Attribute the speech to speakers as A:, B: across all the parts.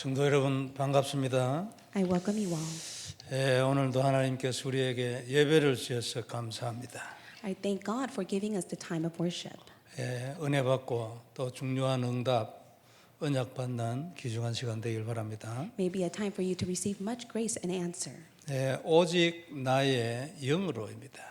A: 성도 여러분 반갑습니다.
B: I welcome you all.
A: 오늘도 하나님께서 우리에게 예배를 주셔서 감사합니다.
B: I thank God for giving us the time of worship.
A: 은혜 받고 또 중요한 응답, 언약 받는 귀중한 시간 되길 바랍니다.
B: May be a time for you to receive much grace and answer.
A: 오직 나의 영으로입니다.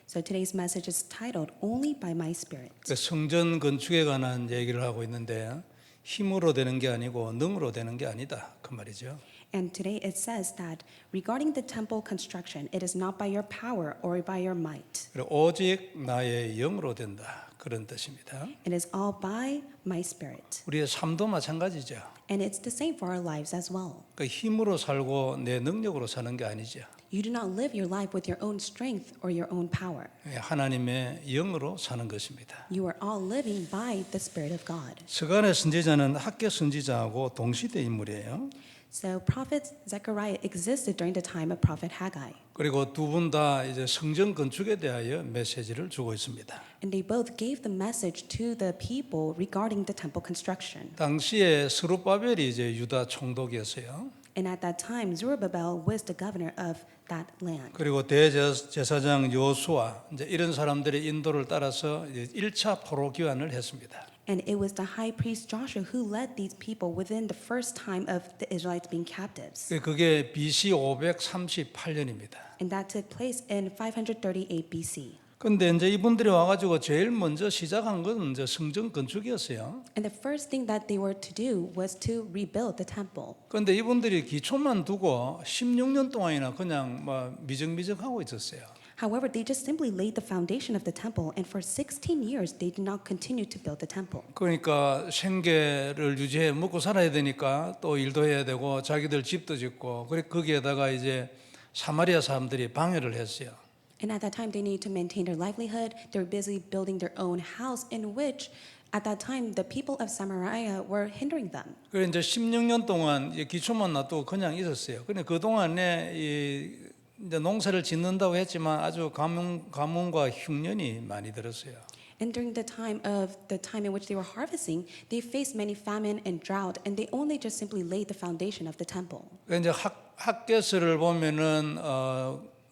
B: So today's message is titled Only by My Spirit.
A: 성전 건축에 관한 얘기를 하고 있는데 힘으로 되는 게 아니고 능으로 되는 게 아니다 그 말이죠.
B: And today it says that regarding the temple construction, it is not by your power or by your might.
A: 오직 나의 영으로 된다 그런 뜻입니다.
B: It is all by my spirit.
A: 우리의 삶도 마찬가지죠.
B: And it's the same for our lives as well.
A: 힘으로 살고 내 능력으로 사는 게 아니죠.
B: You do not live your life with your own strength or your own power.
A: 하나님의 영으로 사는 것입니다.
B: You are all living by the Spirit of God.
A: 서간의 선지자는 학계 선지자하고 동시대 인물이에요.
B: So Prophet Zechariah existed during the time of Prophet Haggai.
A: 그리고 두 분 다 이제 성전 건축에 대하여 메시지를 주고 있습니다.
B: And they both gave the message to the people regarding the temple construction.
A: 당시에 스룹바벨이 이제 유다 총독이었어요.
B: And at that time, Zerubbabel was the governor of that land.
A: 그리고 대제사장 요수아 이제 이런 사람들의 인도를 따라서 이제 1차 포로 귀환을 했습니다.
B: And it was the high priest Joshua who led these people within the first time of the Israelites being captives.
A: 그게 BC 538년입니다.
B: And that took place in 538 BC.
A: 근데 이제 이분들이 와가지고 제일 먼저 시작한 건 이제 성전 건축이었어요.
B: And the first thing that they were to do was to rebuild the temple.
A: 근데 이분들이 기초만 두고 16년 동안이나 그냥 뭐 미적미적하고 있었어요.
B: However, they just simply laid the foundation of the temple, and for 16 years they did not continue to build the temple.
A: 그러니까 생계를 유지해 먹고 살아야 되니까 또 일도 해야 되고 자기들 집도 짓고 그래 거기에다가 이제 사마리아 사람들이 방해를 했어요.
B: And at that time, they needed to maintain their livelihood. They were busy building their own house, in which, at that time, the people of Samaria were hindering them.
A: 그래 이제 16년 동안 기초만 놔두고 그냥 있었어요. 근데 그 동안에 이제 농사를 짓는다고 했지만 아주 가뭄과 흉년이 많이 들었어요.
B: And during the time in which they were harvesting, they faced many famine and drought, and they only just simply laid the foundation of the temple.
A: 이제 학개서를 보면은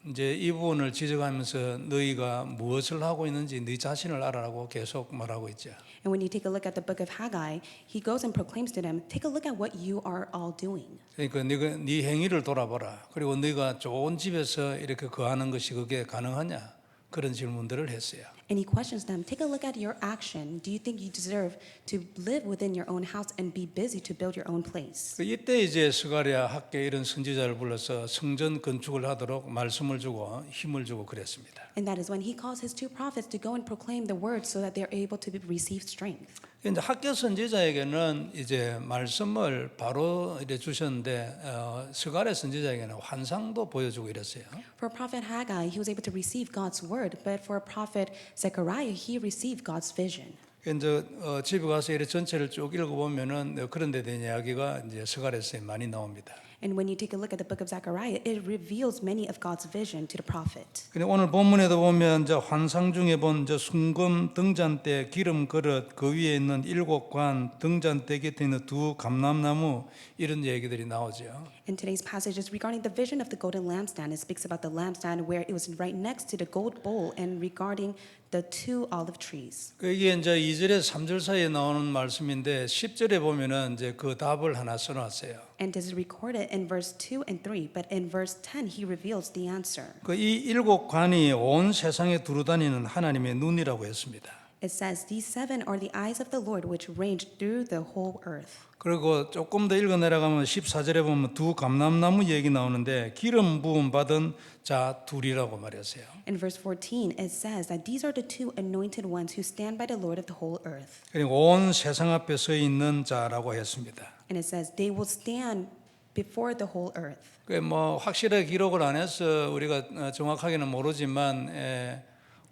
A: 이제 이 부분을 지적하면서 너희가 무엇을 하고 있는지 네 자신을 알아라고 계속 말하고 있죠.
B: And when you take a look at the book of Haggai, he goes and proclaims to them, take a look at what you are all doing.
A: 그러니까 네가 네 행위를 돌아보라. 그리고 네가 좋은 집에서 이렇게 거하는 것이 그게 가능하냐? 그런 질문들을 했어요.
B: And he questions them, take a look at your action. Do you think you deserve to live within your own house and be busy to build your own place?
A: 이때 이제 스가랴 학계 이런 선지자를 불러서 성전 건축을 하도록 말씀을 주고 힘을 주고 그랬습니다.
B: And that is when he calls his two prophets to go and proclaim the word so that they are able to receive strength.
A: 이제 학계 선지자에게는 이제 말씀을 바로 이래 주셨는데 스가랴 선지자에게는 환상도 보여주고 이랬어요.
B: For Prophet Haggai, he was able to receive God's word, but for Prophet Zechariah, he received God's vision.
A: 이제 집에 가서 이렇게 전체를 쭉 읽어보면은 그런 데 대한 이야기가 이제 스가랴서에 많이 나옵니다.
B: And when you take a look at the book of Zechariah, it reveals many of God's vision to the prophet.
A: 근데 오늘 본문에도 보면 이제 환상 중에 본 이제 순금 등잔대 기름 그릇 그 위에 있는 7관 등잔대 곁에 있는 2 감람나무 이런 얘기들이 나오죠.
B: In today's passage is regarding the vision of the golden lampstand. It speaks about the lampstand where it was right next to the gold bowl and regarding the 2 olive trees.
A: 이게 이제 2절에서 3절 사이에 나오는 말씀인데 10절에 보면은 이제 그 답을 하나 써놨어요.
B: And this is recorded in verse 2 and 3, but in verse 10 he reveals the answer.
A: 이 7관이 온 세상에 두루다니는 하나님의 눈이라고 했습니다.
B: It says, these 7 are the eyes of the Lord which range through the whole earth.
A: 그리고 조금 더 읽어 내려가면 14절에 보면 2 감람나무 얘기 나오는데 기름 부음 받은 자 둘이라고 말했어요.
B: In verse 14 it says that these are the 2 anointed ones who stand by the Lord of the whole earth.
A: 그리고 온 세상 앞에 서 있는 자라고 했습니다.
B: And it says they will stand before the whole earth.
A: 뭐 확실하게 기록을 안 해서 우리가 정확하게는 모르지만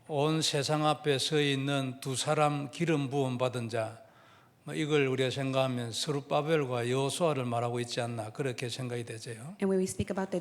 A: 온 세상 앞에 서 있는 2 사람 기름 부음 받은 자 이걸 우리가 생각하면 스룹바벨과 여호수아를 말하고 있지 않나 그렇게 생각이 되죠.
B: And when we speak about the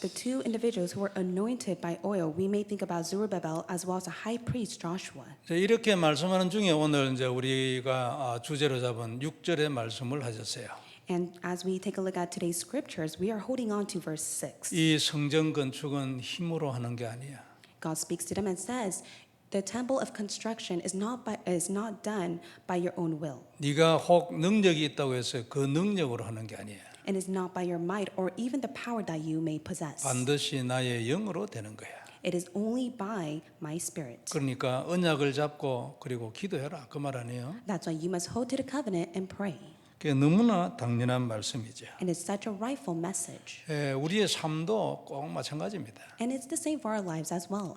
B: 2 individuals who were anointed by oil, we may think about Zerubbabel as well as the high priest Joshua.
A: 이렇게 말씀하는 중에 오늘 이제 우리가 주제로 잡은 6절의 말씀을 하셨어요.
B: And as we take a look at today's scriptures, we are holding on to verse 6.
A: 이 성전 건축은 힘으로 하는 게 아니야.
B: God speaks to them and says, the temple of construction is not done by your own will,
A: 네가 혹 능력이 있다고 해서 그 능력으로 하는 게 아니야.
B: and is not by your might or even the power that you may possess.
A: 반드시 나의 영으로 되는 거야.
B: It is only by my spirit.
A: 그러니까 언약을 잡고 그리고 기도해라 그 말 아니에요.
B: That's why you must hold to the covenant and pray.
A: 그게 너무나 당연한 말씀이죠.
B: And it's such a rightful message.
A: 우리의 삶도 꼭 마찬가지입니다.
B: And it's the same for our lives as well.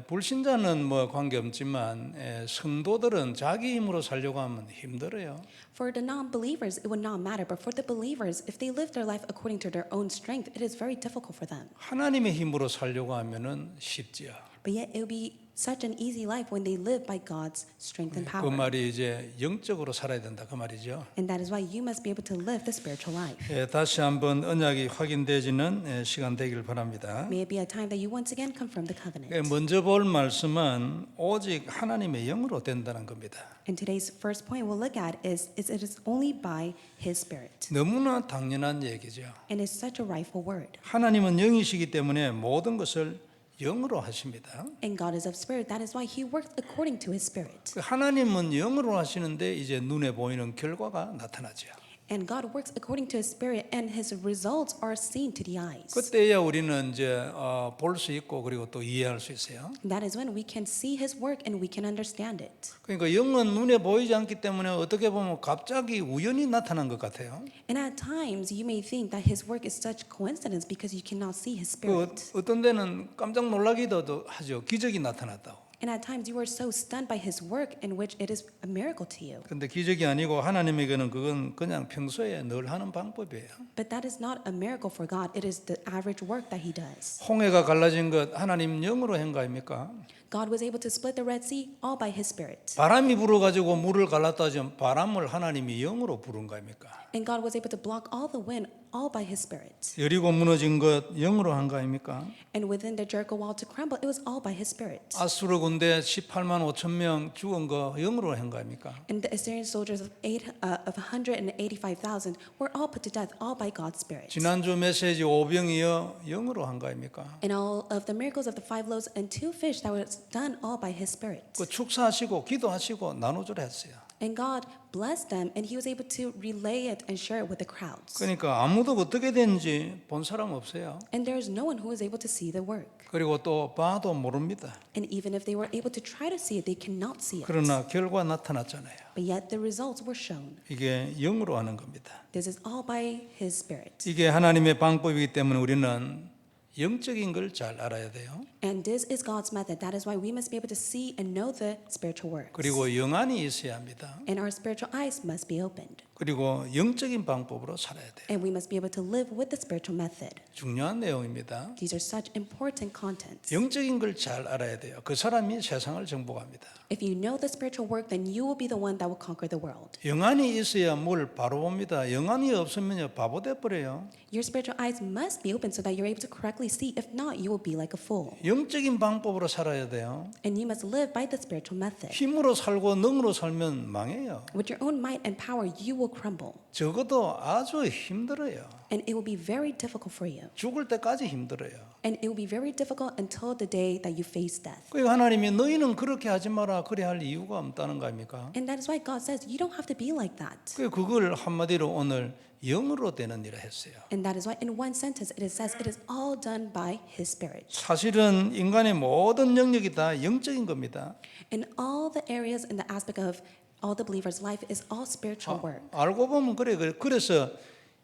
A: 불신자는 뭐 관계없지만 성도들은 자기 힘으로 살려고 하면 힘들어요.
B: For the non-believers, it would not matter. But for the believers, if they live their life according to their own strength, it is very difficult for them.
A: 하나님의 힘으로 살려고 하면은 쉽지요.
B: But yet, it will be such an easy life when they live by God's strength and
A: 그
B: power.
A: 말이 이제 영적으로 살아야 된다 그 말이죠.
B: And that is why you must be able to live the spiritual life.
A: 다시 한번 언약이 확인되지는 시간 되길 바랍니다.
B: May it be a time that you once again confirm the covenant.
A: 먼저 볼 말씀은 오직 하나님의 영으로 된다는 겁니다.
B: And today's first point we'll look at is it is only by His Spirit.
A: 너무나 당연한 얘기죠.
B: And it's such a rightful word.
A: 하나님은 영이시기 때문에 모든 것을 영으로 하십니다.
B: And God is of spirit. That is why He works according to His Spirit.
A: 하나님은 영으로 하시는데 이제 눈에 보이는 결과가 나타나죠.
B: And God works according to His Spirit, and His results are seen to the eyes.
A: 그때야 우리는 이제 볼 수 있고 그리고 또 이해할 수 있어요.
B: That is when we can see His work and we can understand it.
A: 그러니까 영은 눈에 보이지 않기 때문에 어떻게 보면 갑자기 우연히 나타난 것 같아요.
B: And at times you may think that His work is such coincidence because you cannot see His Spirit.
A: 어떤 데는 깜짝 놀라기도 하죠. 기적이 나타났다고.
B: And at times you are so stunned by His work in which it is a miracle to you.
A: 근데 기적이 아니고 하나님에게는 그건 그냥 평소에 늘 하는 방법이에요.
B: But that is not a miracle for God. It is the average work that He does.
A: 홍해가 갈라진 것 하나님 영으로 한 거 아닙니까?
B: God was able to split the Red Sea all by His Spirit.
A: 바람이 불어가지고 물을 갈랐다 하면 바람을 하나님이 영으로 부른 거 아닙니까?
B: And God was able to block all the wind all by His Spirit.
A: 여리고 무너진 것 영으로 한 거 아닙니까?
B: And within the Jericho wall to crumble, it was all by His Spirit.
A: 아수르 군대 18만 5천 명 죽은 거 영으로 한 거 아닙니까?
B: And the Assyrian soldiers of 185,000 were all put to death all by God's Spirit.
A: 지난주 메시지 오병이어 영으로 한 거 아닙니까?
B: And all of the miracles of the 5 loaves and 2 fish that was done all by His Spirit.
A: 그 축사하시고 기도하시고 나누주라 했어요.
B: And God blessed them, and He was able to relay it and share it with the crowds.
A: 그러니까 아무도 어떻게 되는지 본 사람 없어요.
B: And there is no one who was able to see the work.
A: 그리고 또 봐도 모릅니다.
B: And even if they were able to try to see it, they cannot see it.
A: 그러나 결과 나타났잖아요.
B: But yet the results were shown.
A: 이게 영으로 하는 겁니다.
B: This is all by His Spirit.
A: 이게 하나님의 방법이기 때문에 우리는 영적인 걸 잘 알아야 돼요.
B: And this is God's method. That is why we must be able to see and know the spiritual works.
A: 그리고 영안이 있어야 합니다.
B: And our spiritual eyes must be opened.
A: 그리고 영적인 방법으로 살아야 돼요.
B: And we must be able to live with the spiritual method.
A: 중요한 내용입니다.
B: These are such important contents.
A: 영적인 걸 잘 알아야 돼요. 그 사람이 세상을 정복합니다.
B: If you know the spiritual work, then you will be the one that will conquer the world.
A: 영안이 있어야 뭘 바로 봅니다. 영안이 없으면요 바보 돼 버려요.
B: Your spiritual eyes must be open so that you're able to correctly see. If not, you will be like a fool.
A: 영적인 방법으로 살아야 돼요.
B: And you must live by the spiritual method.
A: 힘으로 살고 능으로 살면 망해요.
B: With your own might and power, you will crumble.
A: 적어도 아주 힘들어요.
B: And it will be very difficult for you.
A: 죽을 때까지 힘들어요.
B: And it will be very difficult until the day that you face death.
A: 그 하나님이 너희는 그렇게 하지 마라 그래 할 이유가 없다는 거 아닙니까?
B: And that is why God says you don't have to be like that.
A: 그걸 한마디로 오늘 영으로 되는 일을 했어요.
B: And that is why in one sentence it says it is all done by His Spirit.
A: 사실은 인간의 모든 영역이 다 영적인 겁니다.
B: In all the areas in the aspect of all the believers' life is all spiritual work.
A: 알고 보면 그래서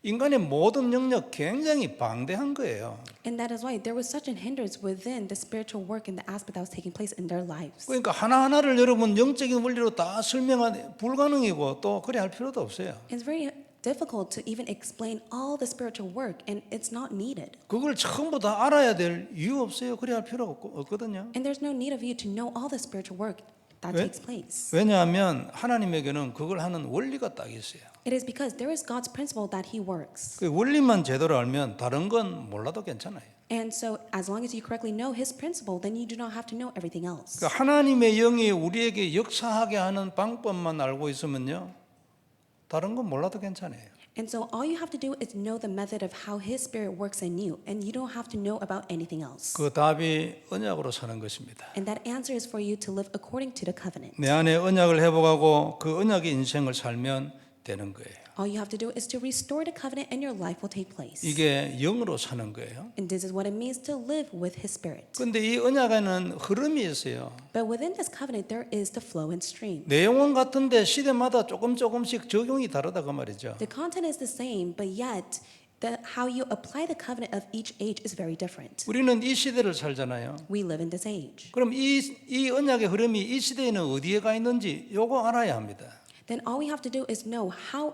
A: 인간의 모든 영역 굉장히 방대한 거예요.
B: And that is why there was such an hindrance within the spiritual work and the aspect that was taking place in their lives.
A: 그러니까 하나하나를 여러분 영적인 원리로 다 설명하기 불가능이고 또 그래 할 필요도 없어요.
B: It's very difficult to even explain all the spiritual work, and it's not needed.
A: 그걸 전부 다 알아야 될 이유 없어요. 그래 할 필요 없거든요.
B: And there's no need of you to know all the spiritual work that
A: 왜?
B: takes place.
A: 왜냐하면 하나님에게는 그걸 하는 원리가 딱 있어요.
B: It is because there is God's principle that He works.
A: 그 원리만 제대로 알면 다른 건 몰라도 괜찮아요.
B: And so as long as you correctly know His principle, then you do not have to know everything else.
A: 그러니까 하나님의 영이 우리에게 역사하게 하는 방법만 알고 있으면요 다른 건 몰라도 괜찮아요.
B: And so all you have to do is know the method of how His Spirit works in you, and you don't have to know about anything else.
A: 그 답이 언약으로 사는 것입니다.
B: And that answer is for you to live according to the covenant.
A: 내 안에 언약을 회복하고 그 언약의 인생을 살면 되는 거예요.
B: All you have to do is to restore the covenant, and your life will take place.
A: 이게 영으로 사는 거예요.
B: And this is what it means to live with His Spirit.
A: 그런데 이 언약에는 흐름이 있어요.
B: But within this covenant, there is the flow and stream.
A: 내용은 같은데 시대마다 조금씩 적용이 다르다 그 말이죠.
B: The content is the same, but yet how you apply the covenant of each age is very different.
A: 우리는 이 시대를 살잖아요.
B: We live in this age.
A: 그럼 이 언약의 흐름이 이 시대에는 어디에 가 있는지 요거 알아야 합니다.
B: Then all we have to do is know how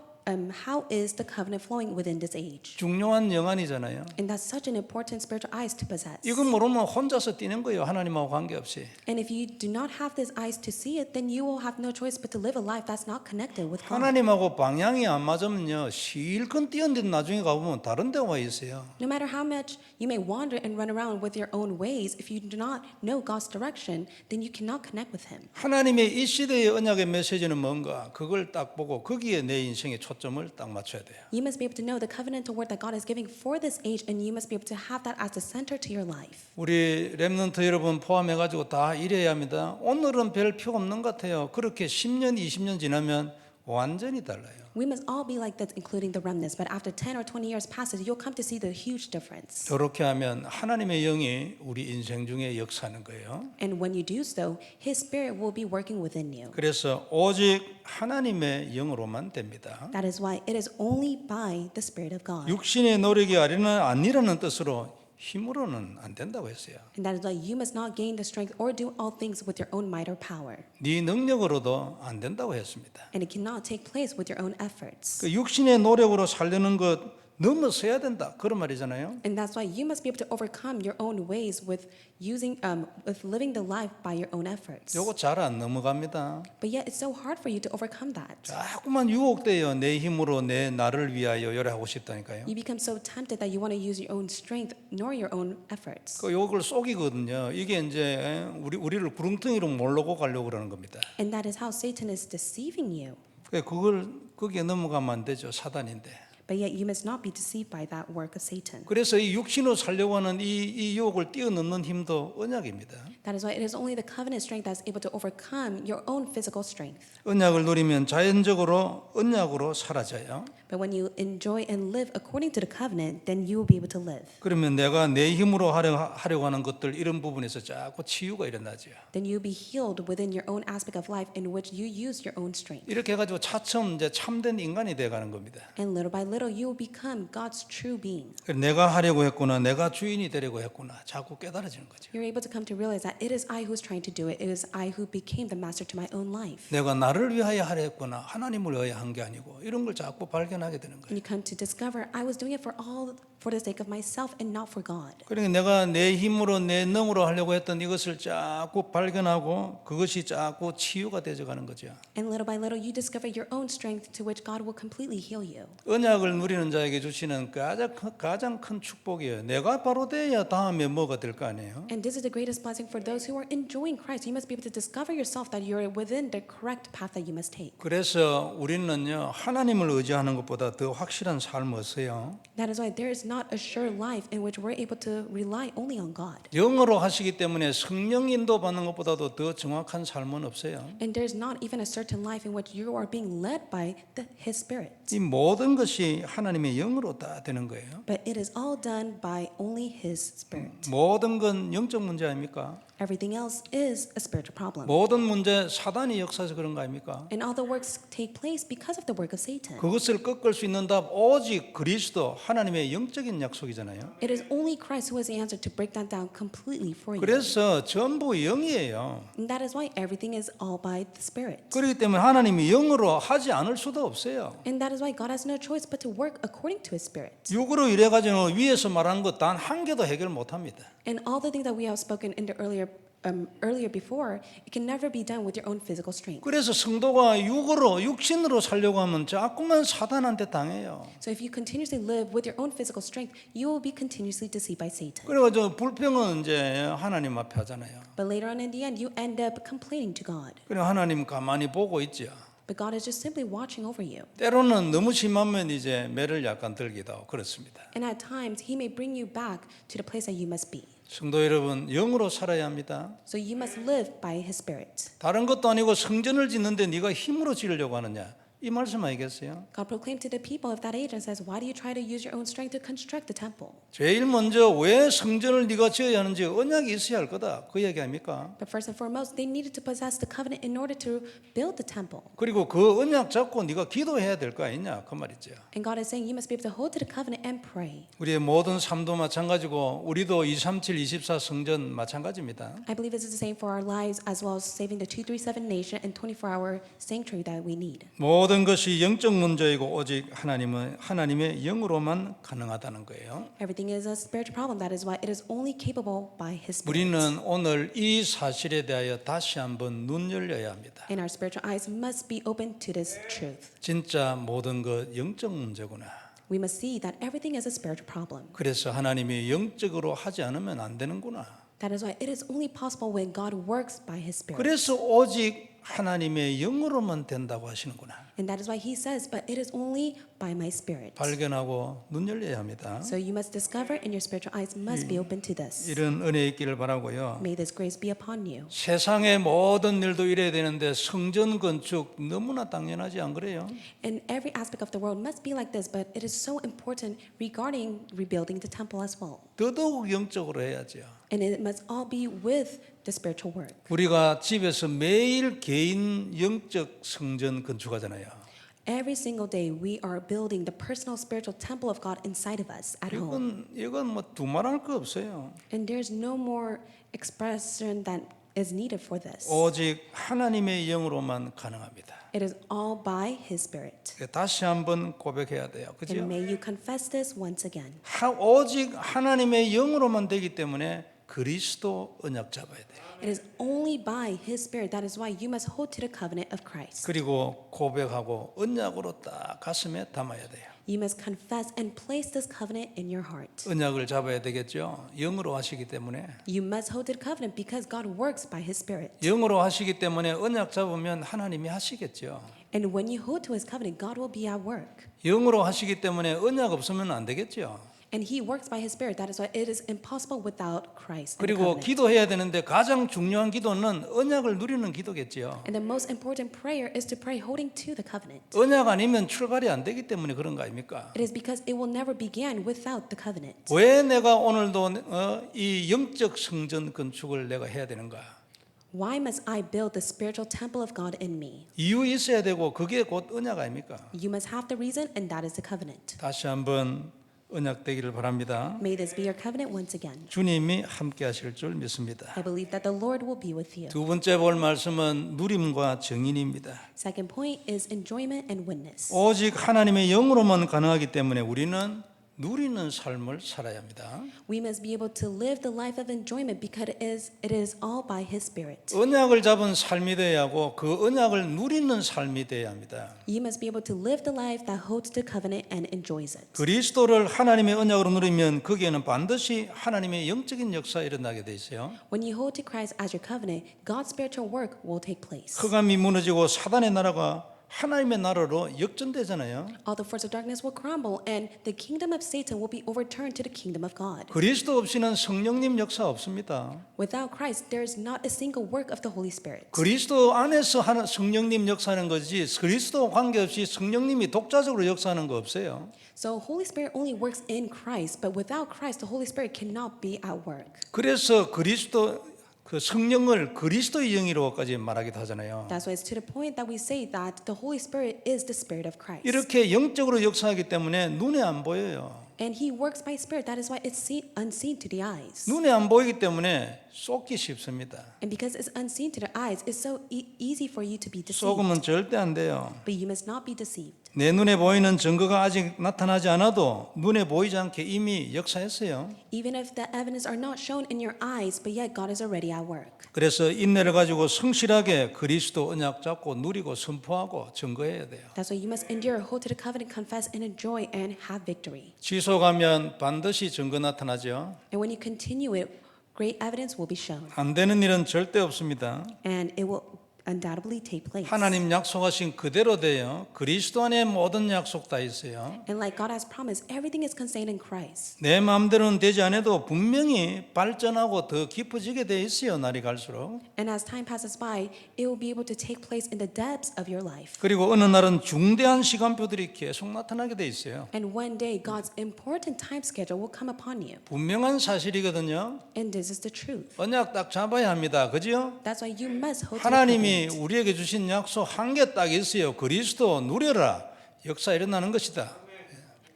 B: is the covenant flowing within this age.
A: 중요한 영안이잖아요.
B: And that's such an important spiritual eyes to possess.
A: 이건 모르면 혼자서 뛰는 거예요. 하나님하고 관계없이.
B: And if you do not have these eyes to see it, then you will have no choice but to live a life that's not connected with God.
A: 하나님하고 방향이 안 맞으면요. 실컷 뛰었는데 나중에 가보면 다른 데 와 있어요.
B: No matter how much you may wander and run around with your own ways, if you do not know God's direction, then you cannot connect with Him.
A: 하나님의 이 시대의 언약의 메시지는 뭔가 그걸 딱 보고 거기에 내 인생의 초점을 딱 맞춰야 돼요.
B: You must be able to know the covenantal word that God is giving for this age, and you must be able to have that as the center to your life.
A: 우리 렘넌트 여러분 포함해가지고 다 이래야 합니다. 오늘은 별 필요 없는 것 같아요. 그렇게 10년, 20년 지나면 완전히 달라요.
B: We must all be like that, including the remnants. But after 10 or 20 years passes, you'll come to see the huge difference.
A: 저렇게 하면 하나님의 영이 우리 인생 중에 역사하는 거예요.
B: And when you do so, His Spirit will be working within you.
A: 그래서 오직 하나님의 영으로만 됩니다.
B: That is why it is only by the Spirit of God.
A: 육신의 노력이 아니라는 뜻으로 힘으로는 안 된다고 했어요.
B: And that is why you must not gain the strength or do all things with your own might or power.
A: 네 능력으로도 안 된다고 했습니다.
B: And it cannot take place with your own efforts.
A: 그 육신의 노력으로 살려는 것 넘어서야 된다 그런 말이잖아요.
B: And that's why you must be able to overcome your own ways with living the life by your own efforts.
A: 요거 잘 안 넘어갑니다.
B: But yet it's so hard for you to overcome that.
A: 자꾸만 유혹돼요. 내 힘으로 내 나를 위하여 이래 하고 싶다니까요.
B: You become so tempted that you want to use your own strength nor your own efforts.
A: 그 요걸 속이거든요. 이게 이제 우리를 구렁텅이로 몰고 가려고 그러는 겁니다.
B: And that is how Satan is deceiving you.
A: 그걸 거기에 넘어가면 안 되죠. 사단인데.
B: But yet you must not be deceived by that work of Satan.
A: 그래서 이 육신으로 살려고 하는 이 유혹을 뛰어넘는 힘도 언약입니다.
B: That is why it is only the covenant strength that's able to overcome your own physical strength.
A: 언약을 누리면 자연적으로 언약으로 사라져요.
B: But when you enjoy and live according to the covenant, then you will be able to live.
A: 그러면 내가 내 힘으로 하려고 하는 것들 이런 부분에서 자꾸 치유가 일어나죠.
B: Then you'll be healed within your own aspect of life in which you use your own strength.
A: 이렇게 해가지고 차츰 이제 참된 인간이 돼가는 겁니다.
B: And little by little, you will become God's true being.
A: 내가 하려고 했구나, 내가 주인이 되려고 했구나, 자꾸 깨달아지는 거죠.
B: You're able to come to realize that it is I who's trying to do it. It is I who became the master to my own life.
A: 내가 나를 위하여 하려 했구나, 하나님을 위하여 한 게 아니고 이런 걸 자꾸 발견하게 되는 거예요.
B: And you come to discover I was doing it for the sake of myself and not for God.
A: 그러니까 내가 내 힘으로 내 능으로 하려고 했던 이것을 자꾸 발견하고 그것이 자꾸 치유가 되어가는 거죠.
B: And little by little, you discover your own strength to which God will completely heal you.
A: 언약을 누리는 자에게 주시는 가장 큰 축복이에요. 내가 바로 돼야 다음에 뭐가 될 거 아니에요.
B: And this is the greatest blessing for those who are enjoying Christ. You must be able to discover yourself that you're within the correct path that you must take.
A: 그래서 우리는요 하나님을 의지하는 것보다 더 확실한 삶을 써요.
B: That is why there is not a sure life in which we're able to rely only on God.
A: 영어로 하시기 때문에 성령 인도 받는 것보다도 더 정확한 삶은 없어요.
B: And there's not even a certain life in which you are being led by His Spirit.
A: 이 모든 것이 하나님의 영으로 다 되는 거예요.
B: But it is all done by only His Spirit.
A: 모든 건 영적 문제 아닙니까?
B: Everything else is a spiritual problem.
A: 모든 문제 사단이 역사해서 그런 거 아닙니까?
B: And all the works take place because of the work of Satan.
A: 그것을 꺾을 수 있는 답 오직 그리스도 하나님의 영적인 약속이잖아요.
B: It is only Christ who has the answer to break that down completely for you.
A: 그래서 전부 영이에요.
B: And that is why everything is all by the Spirit.
A: 그렇기 때문에 하나님이 영으로 하지 않을 수도 없어요.
B: And that is why God has no choice but to work according to His Spirit.
A: 육으로 이래가지고 위에서 말하는 것 단 한 개도 해결 못합니다.
B: And all the things that we have spoken in the earlier before, it can never be done with your own physical strength.
A: 그래서 성도가 육신으로 살려고 하면 자꾸만 사단한테 당해요.
B: So if you continuously live with your own physical strength, you will be continuously deceived by Satan.
A: 그래가지고 불평은 이제 하나님 앞에 하잖아요.
B: But later on in the end, you end up complaining to God.
A: 그래 하나님 가만히 보고 있죠.
B: but God is just simply watching over you.
A: 때로는 너무 심하면 이제 매를 약간 들기도 하고 그렇습니다.
B: And at times, He may bring you back to the place that you must be.
A: 성도 여러분, 영으로 살아야 합니다.
B: So you must live by His Spirit.
A: 다른 것도 아니고 성전을 짓는데 네가 힘으로 지으려고 하느냐? 이 말씀 아니겠어요?
B: God proclaimed to the people of that age and says, why do you try to use your own strength to construct the temple?
A: 제일 먼저 왜 성전을 네가 지어야 하는지 언약이 있어야 할 거다. 그 얘기 아닙니까?
B: But first and foremost, they needed to possess the covenant in order to build the temple.
A: 그리고 그 언약 잡고 네가 기도해야 될 거 아니냐? 그 말이죠.
B: And God is saying you must be able to hold to the covenant and pray.
A: 우리의 모든 삶도 마찬가지고 우리도 237, 24 성전 마찬가지입니다.
B: I believe this is the same for our lives as well as saving the 237 nation and 24-hour sanctuary that we need.
A: 모든 것이 영적 문제이고 오직 하나님의 영으로만 가능하다는 거예요.
B: Everything is a spiritual problem. That is why it is only capable by His Spirit.
A: 우리는 오늘 이 사실에 대하여 다시 한번 눈 열려야 합니다.
B: And our spiritual eyes must be open to this truth.
A: 진짜 모든 것 영적 문제구나.
B: We must see that everything is a spiritual problem.
A: 그래서 하나님이 영적으로 하지 않으면 안 되는구나.
B: That is why it is only possible when God works by His Spirit.
A: 그래서 오직 하나님의 영으로만 된다고 하시는구나.
B: And that is why He says, but it is only by my Spirit.
A: 발견하고 눈 열려야 합니다.
B: So you must discover and your spiritual eyes must be open to this.
A: 이런 은혜 있기를 바라고요.
B: May this grace be upon you.
A: 세상의 모든 일도 이래야 되는데 성전 건축 너무나 당연하지 안 그래요?
B: And every aspect of the world must be like this, but it is so important regarding rebuilding the temple as well.
A: 더더욱 영적으로 해야죠.
B: And it must all be with the spiritual work.
A: 우리가 집에서 매일 개인 영적 성전 건축하잖아요.
B: Every single day we are building the personal spiritual temple of God inside of us at home.
A: 이건 뭐 두말할 거 없어요.
B: And there's no more expression that is needed for this.
A: 오직 하나님의 영으로만 가능합니다.
B: It is all by His Spirit.
A: 다시 한번 고백해야 돼요.
B: And
A: 그죠?
B: may you confess this once again.
A: 오직 하나님의 영으로만 되기 때문에 그리스도 언약 잡아야 돼요.
B: It is only by His Spirit. That is why you must hold to the covenant of Christ.
A: 그리고 고백하고 언약으로 딱 가슴에 담아야 돼요.
B: You must confess and place this covenant in your heart.
A: 언약을 잡아야 되겠죠. 영으로 하시기 때문에.
B: You must hold to the covenant because God works by His Spirit.
A: 영으로 하시기 때문에 언약 잡으면 하나님이 하시겠죠.
B: And when you hold to His covenant, God will be at work.
A: 영으로 하시기 때문에 언약 없으면 안 되겠죠.
B: And He works by His Spirit. That is why it is impossible without Christ. And the
A: 그리고
B: covenant.
A: 기도해야 되는데 가장 중요한 기도는 언약을 누리는 기도겠죠.
B: And the most important prayer is to pray holding to the covenant.
A: 언약 아니면 출발이 안 되기 때문에 그런 거 아닙니까?
B: It is because it will never begin without the covenant.
A: 왜 내가 오늘도 이 영적 성전 건축을 내가 해야 되는가?
B: Why must I build the spiritual temple of God in me?
A: 이유 있어야 되고 그게 곧 언약 아닙니까?
B: You must have the reason, and that is the covenant.
A: 다시 한번 언약 되기를 바랍니다.
B: May this be your covenant once again.
A: 주님이 함께 하실 줄 믿습니다.
B: I believe that the Lord will be with you.
A: 두 번째 볼 말씀은 누림과 증인입니다.
B: Second point is enjoyment and witness.
A: 오직 하나님의 영으로만 가능하기 때문에 우리는 누리는 삶을 살아야 합니다.
B: We must be able to live the life of enjoyment because it is all by His Spirit.
A: 언약을 잡은 삶이 되어야 하고 그 언약을 누리는 삶이 되어야 합니다.
B: You must be able to live the life that holds the covenant and enjoys it.
A: 그리스도를 하나님의 언약으로 누리면 거기에는 반드시 하나님의 영적인 역사가 일어나게 돼 있어요.
B: When you hold to Christ as your covenant, God's spiritual work will take place.
A: 흑암이 무너지고 사단의 나라가 하나님의 나라로 역전되잖아요.
B: All the forces of darkness will crumble and the kingdom of Satan will be overturned to the kingdom of God.
A: 그리스도 없이는 성령님 역사 없습니다.
B: Without Christ, there is not a single work of the Holy Spirit.
A: 그리스도 안에서 하는 성령님 역사하는 거지 그리스도 관계없이 성령님이 독자적으로 역사하는 거 없어요.
B: So Holy Spirit only works in Christ, but without Christ, the Holy Spirit cannot be at work.
A: 그래서 그 성령을 그리스도의 영이라고까지 말하기도 하잖아요.
B: That's why it's to the point that we say that the Holy Spirit is the Spirit of Christ.
A: 이렇게 영적으로 역사하기 때문에 눈에 안 보여요.
B: And He works by Spirit. That is why it's unseen to the eyes.
A: 눈에 안 보이기 때문에 쏟기 쉽습니다.
B: And because it's unseen to the eyes, it's so easy for you to be deceived.
A: 속으면 절대 안 돼요.
B: But you must not be deceived.
A: 내 눈에 보이는 증거가 아직 나타나지 않아도 눈에 보이지 않게 이미 역사했어요.
B: Even if the evidence are not shown in your eyes, but yet God is already at work.
A: 그래서 인내를 가지고 성실하게 그리스도 언약 잡고 누리고 선포하고 증거해야 돼요.
B: That's why you must endure, hold to the covenant, confess, and enjoy, and have victory.
A: 지속하면 반드시 증거 나타나죠.
B: And when you continue it, great evidence will be shown.
A: 안 되는 일은 절대 없습니다.
B: And undoubtedly take place.
A: 하나님 약속하신 그대로 돼요. 그리스도 안에 모든 약속 다 있어요.
B: And like God has promised, everything is contained in Christ.
A: 내 마음대로는 되지 않아도 분명히 발전하고 더 깊어지게 돼 있어요. 날이 갈수록.
B: And as time passes by, it will be able to take place in the depths of your life.
A: 그리고 어느 날은 중대한 시간표들이 계속 나타나게 돼 있어요.
B: And one day, God's important time schedule will come upon you.
A: 분명한 사실이거든요.
B: And this is the truth.
A: 언약 딱 잡아야 합니다. 그죠?
B: That's why you must hold to the
A: 하나님이
B: covenant.
A: 우리에게 주신 약속 한 개 딱 있어요. 그리스도 누려라. 역사 일어나는 것이다.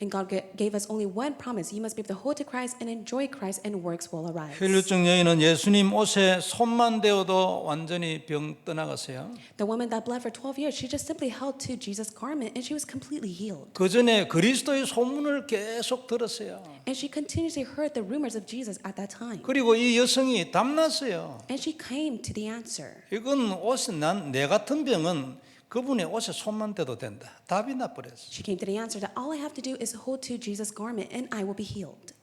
B: And God gave us only one promise. You must be able to hold to Christ and enjoy Christ, and works will arise.
A: 혈류증 여인은 예수님 옷에 손만 대어도 완전히 병 떠나갔어요.
B: The woman that bled for 12 years, she just simply held to Jesus' garment and she was completely healed.
A: 그 전에 그리스도의 소문을 계속 들었어요.
B: And she continuously heard the rumors of Jesus at that time.
A: 그리고 이 여성이 담났어요.
B: And she came to the answer.
A: 이건 옷에 내 같은 병은 그분의 옷에 손만 대도 된다. 답이 나버렸어.
B: She came to the answer that all I have to do is hold to Jesus' garment and I will be healed.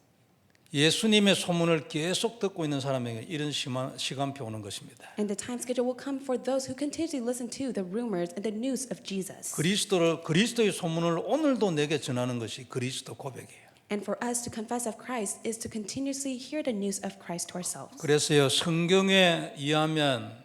A: 예수님의 소문을 계속 듣고 있는 사람에게 이런 시간표 오는 것입니다.
B: And the time schedule will come for those who continuously listen to the rumors and the news of Jesus.
A: 그리스도의 소문을 오늘도 내게 전하는 것이 그리스도 고백이에요.
B: And for us to confess of Christ is to continuously hear the news of Christ to ourselves.
A: 그래서요, 성경에 의하면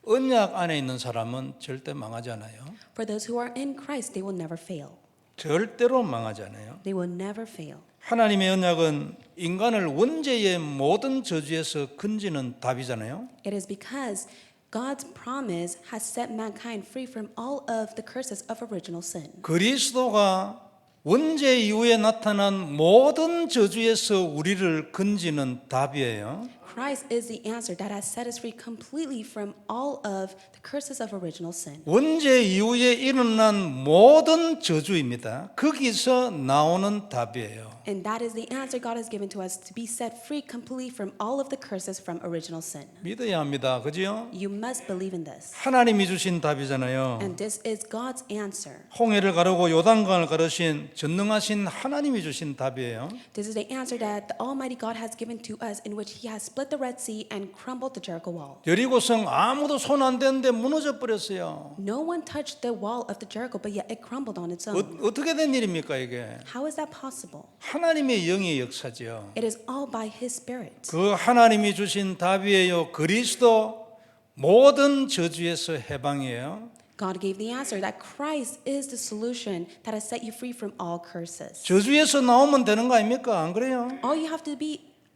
A: 언약 안에 있는 사람은 절대 망하지 않아요.
B: For those who are in Christ, they will never fail.
A: 절대로 망하지 않아요.
B: They will never fail.
A: 하나님의 언약은 인간을 원죄의 모든 저주에서 건지는 답이잖아요.
B: It is because God's promise has set mankind free from all of the curses of original sin.
A: 그리스도가 원죄 이후에 나타난 모든 저주에서 우리를 건지는 답이에요.
B: Christ is the answer that has set us free completely from all of the curses of original sin.
A: 원죄 이후에 일어난 모든 저주입니다. 거기서 나오는 답이에요.
B: And that is the answer God has given to us to be set free completely from all of the curses from original sin.
A: 믿어야 합니다. 그죠?
B: You must believe in this.
A: 하나님이 주신 답이잖아요.
B: And this is God's answer.
A: 홍해를 가르고 요단강을 가르신 전능하신 하나님이 주신 답이에요.
B: This is the answer that the Almighty God has given to us, in which He has split the Red Sea and crumbled the Jericho wall.
A: 여리고성 아무도 손 안 댔는데 무너져 버렸어요.
B: No one touched the wall of the Jericho, but yet it crumbled on its own.
A: 어떻게 된 일입니까 이게?
B: How is that possible?
A: 하나님의 영의 역사죠.
B: It is all by His Spirit.
A: 그 하나님이 주신 답이에요. 그리스도 모든 저주에서 해방이에요.
B: God gave the answer that Christ is the solution that has set you free from all curses.
A: 저주에서 나오면 되는 거 아닙니까? 안 그래요?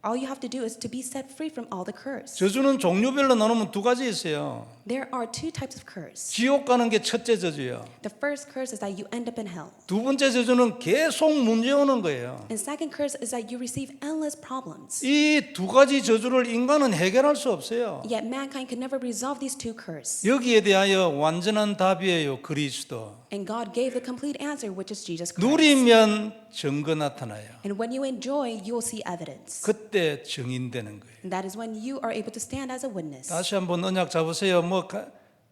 B: All you have to do is to be set free from all the curse.
A: 저주는 종류별로 나누면 두 가지 있어요.
B: There are two types of curse.
A: 지옥 가는 게 첫째 저주예요.
B: The first curse is that you end up in hell.
A: 두 번째 저주는 계속 문제 오는 거예요.
B: And second curse is that you receive endless problems.
A: 이 두 가지 저주를 인간은 해결할 수 없어요.
B: Yet mankind can never resolve these two curses.
A: 여기에 대하여 완전한 답이에요. 그리스도.
B: And God gave the complete answer, which is Jesus Christ.
A: 누리면 증거 나타나요.
B: And when you enjoy, you will see evidence.
A: 그때 증인되는 거예요.
B: And that is when you are able to stand as a witness.
A: 다시 한번 언약 잡으세요.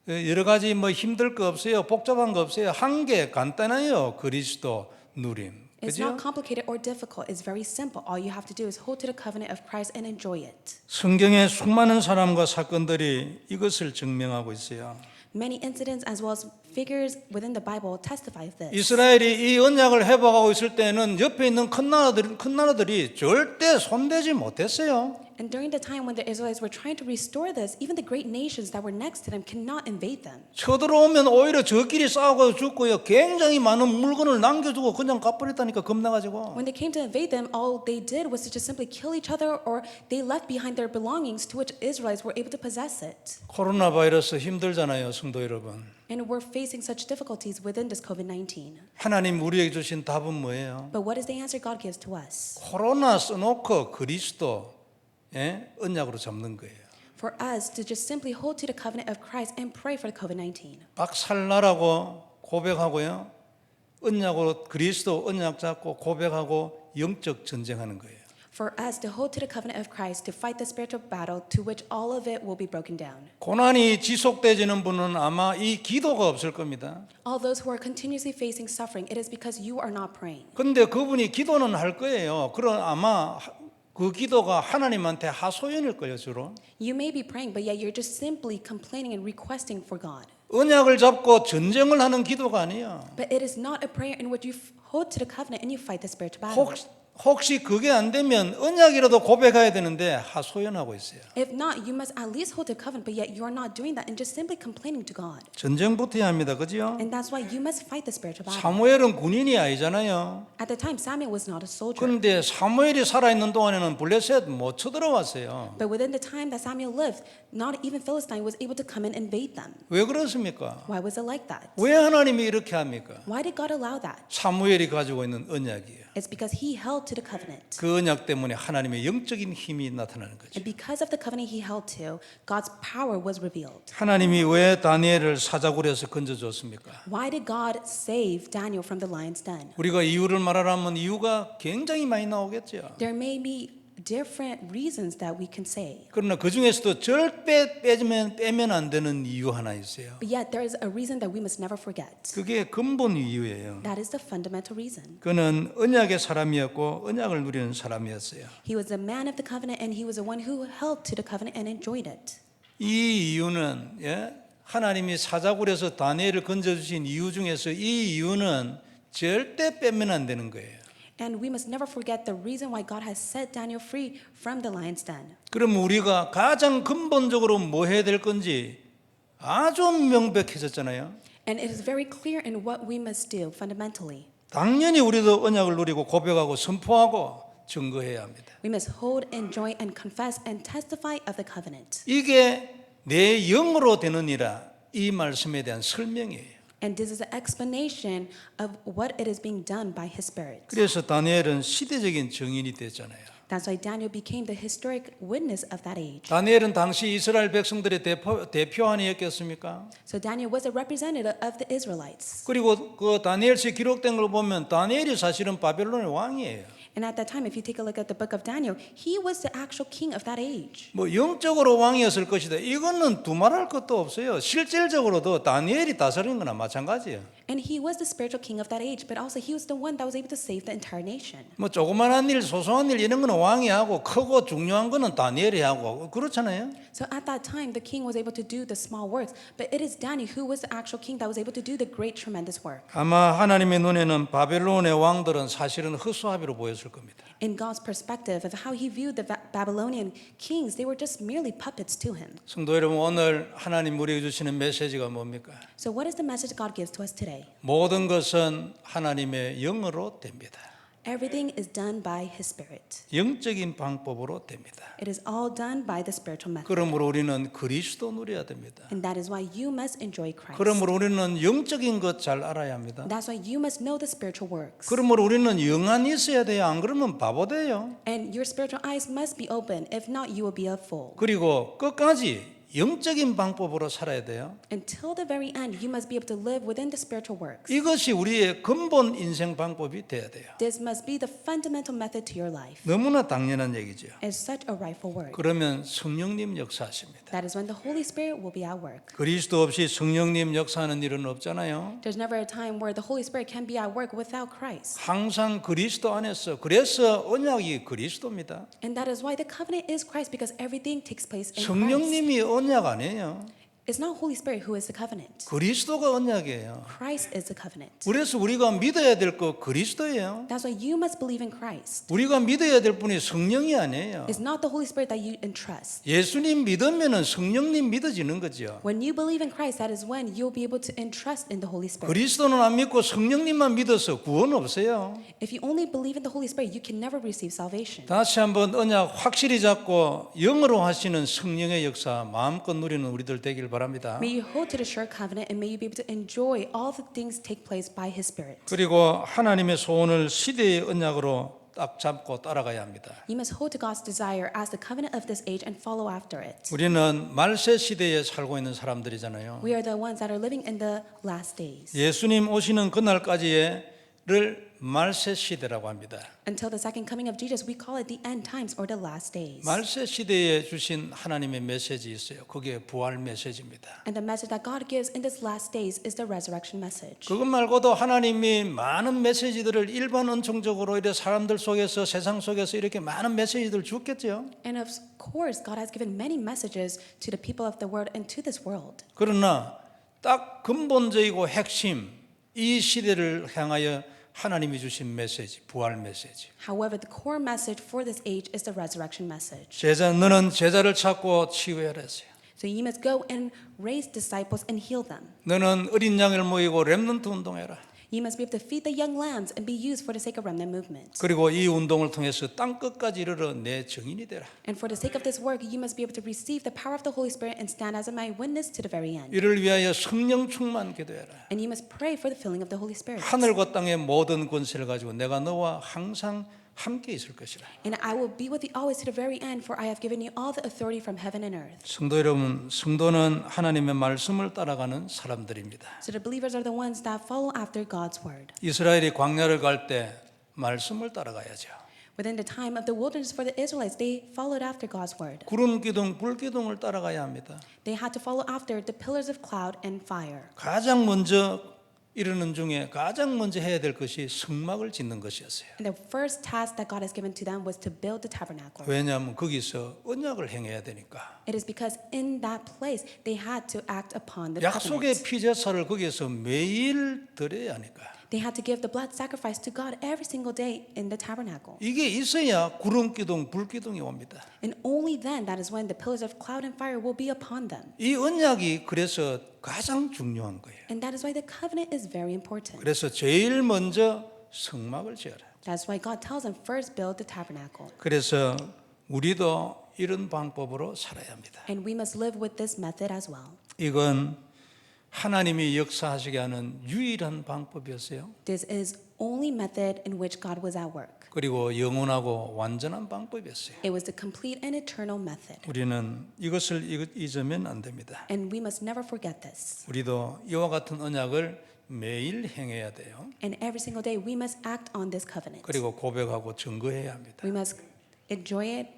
A: 여러 가지 힘들 거 없어요. 복잡한 거 없어요. 한 개 간단해요. 그리스도 누림.
B: It's
A: 그죠?
B: not complicated or difficult. It's very simple. All you have to do is hold to the covenant of Christ and enjoy it.
A: 성경의 수많은 사람과 사건들이 이것을 증명하고 있어요.
B: Many incidents as well as figures within the Bible testify of this.
A: 이스라엘이 이 언약을 회복하고 있을 때는 옆에 있는 큰 나라들이 절대 손대지 못했어요.
B: And during the time when the Israelites were trying to restore this, even the great nations that were next to them cannot invade them.
A: 쳐들어오면 오히려 저끼리 싸우고 죽고요. 굉장히 많은 물건을 남겨두고 그냥 가버렸다니까 겁나가지고.
B: When they came to invade them, all they did was to just simply kill each other, or they left behind their belongings, to which Israelites were able to possess it.
A: 코로나 바이러스 힘들잖아요, 성도 여러분.
B: And we're facing such difficulties within this COVID-19.
A: 하나님 우리에게 주신 답은 뭐예요?
B: But what is the answer God gives to us?
A: 코로나 써놓고 그리스도 언약으로 잡는 거예요.
B: For us to just simply hold to the covenant of Christ and pray for the COVID-19.
A: 박살나라고 고백하고요. 언약으로 그리스도 언약 잡고 고백하고 영적 전쟁하는 거예요.
B: For us to hold to the covenant of Christ, to fight the spiritual battle to which all of it will be broken down.
A: 고난이 지속되지는 분은 아마 이 기도가 없을 겁니다.
B: All those who are continuously facing suffering, it is because you are not praying.
A: 근데 그분이 기도는 할 거예요. 그럼 아마 그 기도가 하나님한테 하소연일 거예요, 주로.
B: You may be praying, but yet you're just simply complaining and requesting for God.
A: 언약을 잡고 전쟁을 하는 기도가 아니야.
B: But it is not a prayer in which you hold to the covenant and you fight the spiritual battle.
A: 혹시 그게 안 되면 언약이라도 고백해야 되는데 하소연하고 있어요.
B: If not, you must at least hold the covenant, but yet you are not doing that and just simply complaining to God.
A: 전쟁부터 해야 합니다, 그죠?
B: And that's why you must fight the spiritual battle.
A: 사무엘은 군인이 아니잖아요.
B: At the time, Samuel was not a soldier.
A: 그런데 사무엘이 살아있는 동안에는 블레셋 못 쳐들어왔어요.
B: But within the time that Samuel lived, not even Philistine was able to come and invade them.
A: 왜 그렇습니까?
B: Why was it like that?
A: 왜 하나님이 이렇게 합니까?
B: Why did God allow that?
A: 사무엘이 가지고 있는 언약이에요.
B: It's because he held to the covenant.
A: 그 언약 때문에 하나님의 영적인 힘이 나타나는 거죠.
B: And because of the covenant he held to, God's power was revealed.
A: 하나님이 왜 다니엘을 사자굴에서 건져줬습니까?
B: Why did God save Daniel from the lion's den?
A: 우리가 이유를 말하라면 이유가 굉장히 많이 나오겠죠.
B: There may be different reasons that we can say.
A: 그러나 그 중에서도 절대 빼면 안 되는 이유 하나 있어요.
B: But yet there is a reason that we must never forget.
A: 그게 근본 이유예요.
B: That is the fundamental reason.
A: 그는 언약의 사람이었고 언약을 누리는 사람이었어요.
B: He was a man of the covenant and he was the one who held to the covenant and enjoyed it.
A: 이 이유는 하나님이 사자굴에서 다니엘을 건져주신 이유 중에서 이 이유는 절대 빼면 안 되는 거예요.
B: And we must never forget the reason why God has set Daniel free from the lion's den.
A: 그럼 우리가 가장 근본적으로 뭐 해야 될 건지 아주 명백해졌잖아요.
B: And it is very clear in what we must do fundamentally.
A: 당연히 우리도 언약을 누리고 고백하고 선포하고 증거해야 합니다.
B: We must hold, enjoy, and confess and testify of the covenant.
A: 이게 내 영으로 되느니라 이 말씀에 대한 설명이에요.
B: And this is an explanation of what it is being done by His Spirit.
A: 그래서 다니엘은 시대적인 증인이 됐잖아요.
B: That's why Daniel became the historic witness of that age.
A: 다니엘은 당시 이스라엘 백성들의 대표 아니었겠습니까?
B: So Daniel was a representative of the Israelites.
A: 그리고 그 다니엘서에 기록된 걸 보면 다니엘이 사실은 바벨론의 왕이에요.
B: And at that time, if you take a look at the book of Daniel, he was the actual king of that age.
A: 뭐 영적으로 왕이었을 것이다. 이거는 두말할 것도 없어요. 실질적으로도 다니엘이 다스리는 거나 마찬가지예요.
B: And he was the spiritual king of that age, but also he was the one that was able to save the entire nation.
A: 뭐 조그만한 일, 소소한 일 이런 거는 왕이 하고 크고 중요한 거는 다니엘이 하고 그렇잖아요.
B: So at that time, the king was able to do the small works, but it is Daniel who was the actual king that was able to do the great, tremendous work.
A: 아마 하나님의 눈에는 바벨론의 왕들은 사실은 허수아비로 보였을 겁니다.
B: In God's perspective of how he viewed the Babylonian kings, they were just merely puppets to him.
A: 성도 여러분, 오늘 하나님 우리에게 주시는 메시지가 뭡니까?
B: So what is the message God gives to us today?
A: 모든 것은 하나님의 영으로 됩니다.
B: Everything is done by His Spirit.
A: 영적인 방법으로 됩니다.
B: It is all done by the spiritual method.
A: 그러므로 우리는 그리스도 누려야 됩니다.
B: And that is why you must enjoy Christ.
A: 그러므로 우리는 영적인 것 잘 알아야 합니다.
B: That's why you must know the spiritual works.
A: 그러므로 우리는 영안이 있어야 돼요. 안 그러면 바보 돼요.
B: And your spiritual eyes must be open. If not, you will be a fool.
A: 그리고 끝까지 영적인 방법으로 살아야 돼요.
B: Until the very end, you must be able to live within the spiritual works.
A: 이것이 우리의 근본 인생 방법이 돼야 돼요.
B: This must be the fundamental method to your life.
A: 너무나 당연한 얘기죠.
B: It's such a rightful word.
A: 그러면 성령님 역사하십니다.
B: That is when the Holy Spirit will be at work.
A: 그리스도 없이 성령님 역사하는 일은 없잖아요.
B: There's never a time where the Holy Spirit can be at work without Christ.
A: 항상 그리스도 안에서 그래서 언약이 그리스도입니다.
B: And that is why the covenant is Christ, because everything takes place in Christ.
A: 성령님이 언약 아니에요.
B: It's not Holy Spirit who is the covenant.
A: 그리스도가 언약이에요.
B: Christ is the covenant.
A: 그래서 우리가 믿어야 될 거 그리스도예요.
B: That's why you must believe in Christ.
A: 우리가 믿어야 될 분이 성령이 아니에요.
B: It's not the Holy Spirit that you entrust.
A: 예수님 믿으면은 성령님 믿어지는 거죠.
B: When you believe in Christ, that is when you'll be able to entrust in the Holy Spirit.
A: 그리스도는 안 믿고 성령님만 믿어서 구원 없어요.
B: If you only believe in the Holy Spirit, you can never receive salvation.
A: 다시 한번 언약 확실히 잡고 영으로 하시는 성령의 역사 마음껏 누리는 우리들 되길 바랍니다.
B: May you hold to the sure covenant and may you be able to enjoy all the things take place by His Spirit.
A: 그리고 하나님의 소원을 시대의 언약으로 딱 잡고 따라가야 합니다.
B: You must hold to God's desire as the covenant of this age and follow after it.
A: 우리는 말세 시대에 살고 있는 사람들이잖아요.
B: We are the ones that are living in the last days.
A: 예수님 오시는 그날까지의 말세 시대라고 합니다.
B: Until the second coming of Jesus, we call it the end times or the last days.
A: 말세 시대에 주신 하나님의 메시지 있어요. 그게 부활 메시지입니다.
B: And the message that God gives in this last days is the resurrection message.
A: 그것 말고도 하나님이 많은 메시지들을 일반 은총적으로 이렇게 사람들 속에서 세상 속에서 이렇게 많은 메시지들을 주겠죠.
B: And of course, God has given many messages to the people of the world and to this world.
A: 그러나 딱 근본적이고 핵심 이 시대를 향하여 하나님이 주신 메시지, 부활 메시지.
B: However, the core message for this age is the resurrection message.
A: 너는 제자를 찾고 치유해라 했어요.
B: So you must go and raise disciples and heal them.
A: 너는 어린 양을 모이고 렘넌트 운동해라.
B: You must be able to feed the young lambs and be used for the sake of remnant movement.
A: 그리고 이 운동을 통해서 땅 끝까지 이르러 내 증인이 되라.
B: And for the sake of this work, you must be able to receive the power of the Holy Spirit and stand as my witness to the very end.
A: 이를 위하여 성령 충만 기도해라.
B: And you must pray for the filling of the Holy Spirit.
A: 하늘과 땅의 모든 권세를 가지고 내가 너와 항상 함께 있을 것이라.
B: And I will be with you always to the very end, for I have given you all the authority from heaven and earth.
A: 성도 여러분, 성도는 하나님의 말씀을 따라가는 사람들입니다.
B: So the believers are the ones that follow after God's word.
A: 이스라엘이 광야를 갈 때 말씀을 따라가야죠.
B: Within the time of the wilderness for the Israelites, they followed after God's word.
A: 구름 기둥, 불 기둥을 따라가야 합니다.
B: They had to follow after the pillars of cloud and fire.
A: 가장 먼저 이르는 중에 가장 먼저 해야 될 것이 성막을 짓는 것이었어요.
B: And the first task that God has given to them was to build the tabernacle.
A: 왜냐하면 거기서 언약을 행해야 되니까.
B: It is because in that place they had to act upon the
A: 약속의
B: covenant.
A: 피제사를 거기에서 매일 드려야 하니까.
B: They had to give the blood sacrifice to God every single day in the tabernacle.
A: 이게 있어야 구름 기둥, 불 기둥이 옵니다.
B: And only then, that is when the pillars of cloud and fire will be upon them.
A: 이 언약이 그래서 가장 중요한 거예요.
B: And that is why the covenant is very important.
A: 그래서 제일 먼저 성막을 지어라.
B: That's why God tells them first build the tabernacle.
A: 그래서 우리도 이런 방법으로 살아야 합니다.
B: And we must live with this method as well.
A: 이건 하나님이 역사하시게 하는 유일한 방법이었어요.
B: This is only method in which God was at work.
A: 그리고 영원하고 완전한 방법이었어요.
B: It was the complete and eternal method.
A: 우리는 이것을 잊으면 안 됩니다.
B: And we must never forget this.
A: 우리도 이와 같은 언약을 매일 행해야 돼요.
B: And every single day we must act on this covenant.
A: 그리고 고백하고 증거해야 합니다.
B: We must enjoy it,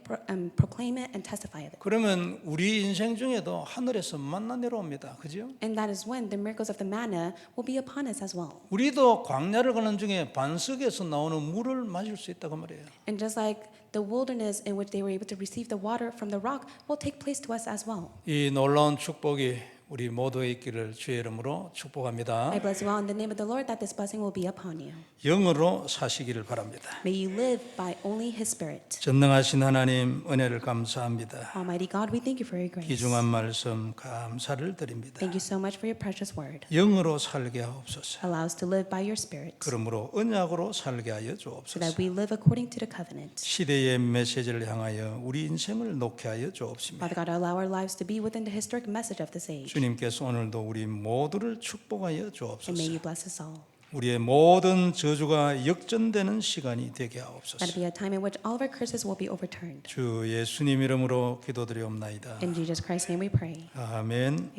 B: proclaim it, and testify of it.
A: 그러면 우리 인생 중에도 하늘에서 만나 내려옵니다. 그죠?
B: And that is when the miracles of the manna will be upon us as well.
A: 우리도 광야를 가는 중에 반석에서 나오는 물을 마실 수 있다고 말이에요.
B: And just like the wilderness in which they were able to receive the water from the rock will take place to us as well.
A: 이 놀라운 축복이 우리 모두에 있기를 주의 이름으로 축복합니다.
B: I bless you all in the name of the Lord that this blessing will be upon you.
A: 영으로 사시기를 바랍니다.
B: May you live by only His Spirit.
A: 전능하신 하나님 은혜를 감사합니다.
B: Almighty God, we thank you for your grace.
A: 귀중한 말씀 감사를 드립니다.
B: Thank you so much for your precious word.
A: 영으로 살게 하옵소서.
B: Allow us to live by your Spirit
A: 그러므로 언약으로 살게 하여
B: so
A: 주옵소서.
B: that we live according to the covenant.
A: 시대의 메시지를 향하여 우리 인생을 놓게 하여 주옵소서.
B: Father God, allow our lives to be within the historic message of this age.
A: 주님께서 오늘도 우리 모두를 축복하여
B: And
A: 주옵소서.
B: may you bless us all.
A: 우리의 모든 저주가 역전되는 시간이 되게 하옵소서.
B: Let it be a time in which all of our curses will be overturned.
A: 주 예수님 이름으로 기도드리옵나이다.
B: In Jesus Christ's name we pray.
A: 아멘.